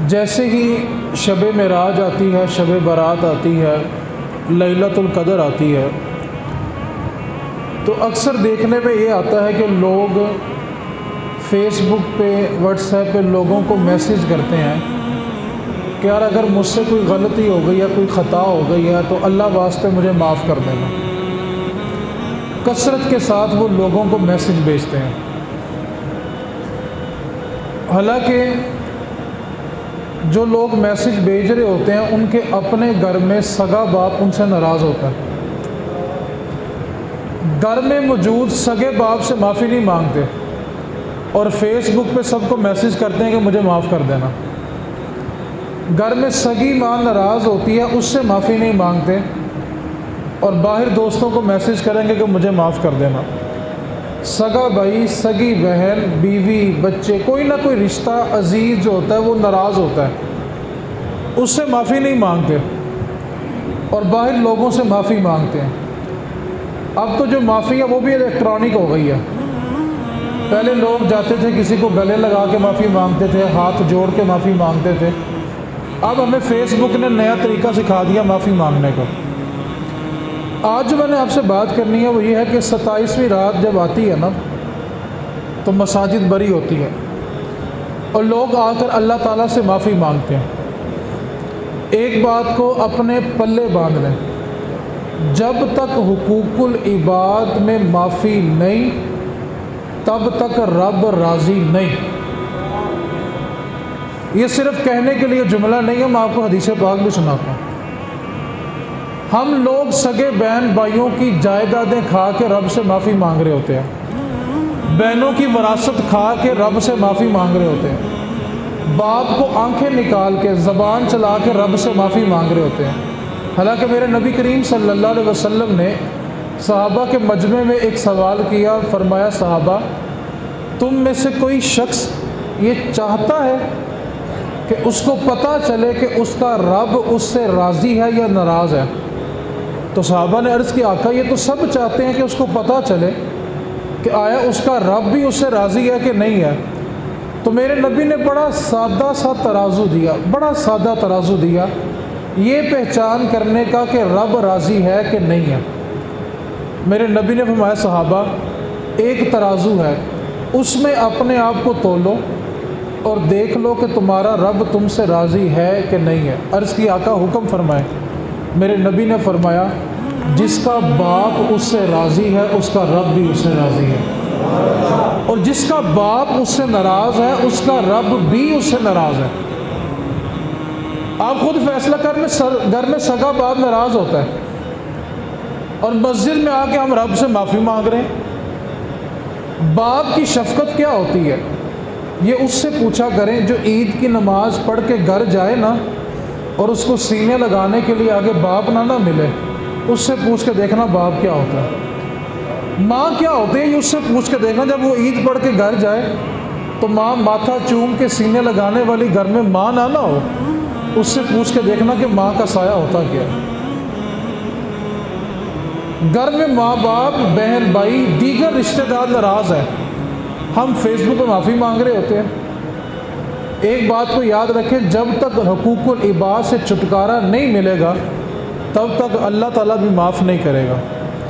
جیسے ہی شب معراج آتی ہے، شب برات آتی ہے، لیلۃ القدر آتی ہے، تو اکثر دیکھنے میں یہ آتا ہے کہ لوگ فیس بک پہ، واٹس ایپ پہ لوگوں کو میسیج کرتے ہیں کہ یار اگر مجھ سے کوئی غلطی ہو گئی یا کوئی خطا ہو گئی ہے تو اللہ واسطے مجھے معاف کر دینا۔ کثرت کے ساتھ وہ لوگوں کو میسیج بھیجتے ہیں، حالانکہ جو لوگ میسیج بھیج رہے ہوتے ہیں ان کے اپنے گھر میں سگا باپ ان سے ناراض ہوتا ہے، گھر میں موجود سگے باپ سے معافی نہیں مانگتے اور فیس بک پہ سب کو میسیج کرتے ہیں کہ مجھے معاف کر دینا۔ گھر میں سگی ماں ناراض ہوتی ہے، اس سے معافی نہیں مانگتے اور باہر دوستوں کو میسیج کریں گے کہ مجھے معاف کر دینا۔ سگا بھائی، سگی بہن، بیوی، بچے، کوئی نہ کوئی رشتہ عزیز جو ہوتا ہے وہ ناراض ہوتا ہے، اس سے معافی نہیں مانگتے اور باہر لوگوں سے معافی مانگتے ہیں۔ اب تو جو معافی ہے وہ بھی الیکٹرانک ہو گئی ہے۔ پہلے لوگ جاتے تھے کسی کو گلے لگا کے معافی مانگتے تھے، ہاتھ جوڑ کے معافی مانگتے تھے، اب ہمیں فیس بک نے نیا طریقہ سکھا دیا معافی مانگنے کا۔ آج جو میں نے آپ سے بات کرنی ہے وہ یہ ہے کہ 27ویں رات جب آتی ہے نا تو مساجد بری ہوتی ہے اور لوگ آ کر اللہ تعالیٰ سے معافی مانگتے ہیں۔ ایک بات کو اپنے پلے باندھ لیں، جب تک حقوق العباد میں معافی نہیں تب تک رب راضی نہیں۔ یہ صرف کہنے کے لیے جملہ نہیں ہے، میں آپ کو حدیث پاک بھی سناتا ہوں۔ ہم لوگ سگے بہن بھائیوں کی جائیدادیں کھا کے رب سے معافی مانگ رہے ہوتے ہیں، بہنوں کی وراثت کھا کے رب سے معافی مانگ رہے ہوتے ہیں، باپ کو آنکھیں نکال کے زبان چلا کے رب سے معافی مانگ رہے ہوتے ہیں۔ حالانکہ میرے نبی کریم صلی اللہ علیہ وسلم نے صحابہ کے مجمع میں ایک سوال کیا، فرمایا صحابہ تم میں سے کوئی شخص یہ چاہتا ہے کہ اس کو پتہ چلے کہ اس کا رب اس سے راضی ہے یا ناراض ہے؟ تو صحابہ نے عرض کی آقا یہ تو سب چاہتے ہیں کہ اس کو پتہ چلے کہ آیا اس کا رب بھی اس سے راضی ہے کہ نہیں ہے۔ تو میرے نبی نے بڑا سادہ سا ترازو دیا، بڑا سادہ ترازو دیا یہ پہچان کرنے کا کہ رب راضی ہے کہ نہیں ہے۔ میرے نبی نے فرمایا صحابہ ایک ترازو ہے، اس میں اپنے آپ کو تولو اور دیکھ لو کہ تمہارا رب تم سے راضی ہے کہ نہیں ہے۔ عرض کی آقا حکم فرمائے۔ میرے نبی نے فرمایا جس کا باپ اس سے راضی ہے اس کا رب بھی اس سے راضی ہے، اور جس کا باپ اس سے ناراض ہے اس کا رب بھی اس سے ناراض ہے۔ آپ خود فیصلہ کرنے، گھر میں سگا باپ ناراض ہوتا ہے اور مسجد میں آ کے ہم رب سے معافی مانگ رہے ہیں۔ باپ کی شفقت کیا ہوتی ہے یہ اس سے پوچھا کریں جو عید کی نماز پڑھ کے گھر جائے نا اور اس کو سینے لگانے کے لیے آگے باپ نہ ملے، اس سے پوچھ کے دیکھنا باپ کیا ہوتا ہے، ماں کیا ہوتی ہے یہ اس سے پوچھ کے دیکھنا۔ جب وہ عید پڑھ کے گھر جائے تو ماں ماتھا چوم کے سینے لگانے والی گھر میں ماں نہ ہو، اس سے پوچھ کے دیکھنا کہ ماں کا سایہ ہوتا کیا ہے۔ گھر میں ماں باپ، بہن بھائی، دیگر رشتہ دار ناراض ہیں، ہم فیس بک پہ معافی مانگ رہے ہوتے ہیں۔ ایک بات کو یاد رکھیں، جب تک حقوق العباد سے چھٹکارا نہیں ملے گا تب تک اللہ تعالیٰ بھی معاف نہیں کرے گا۔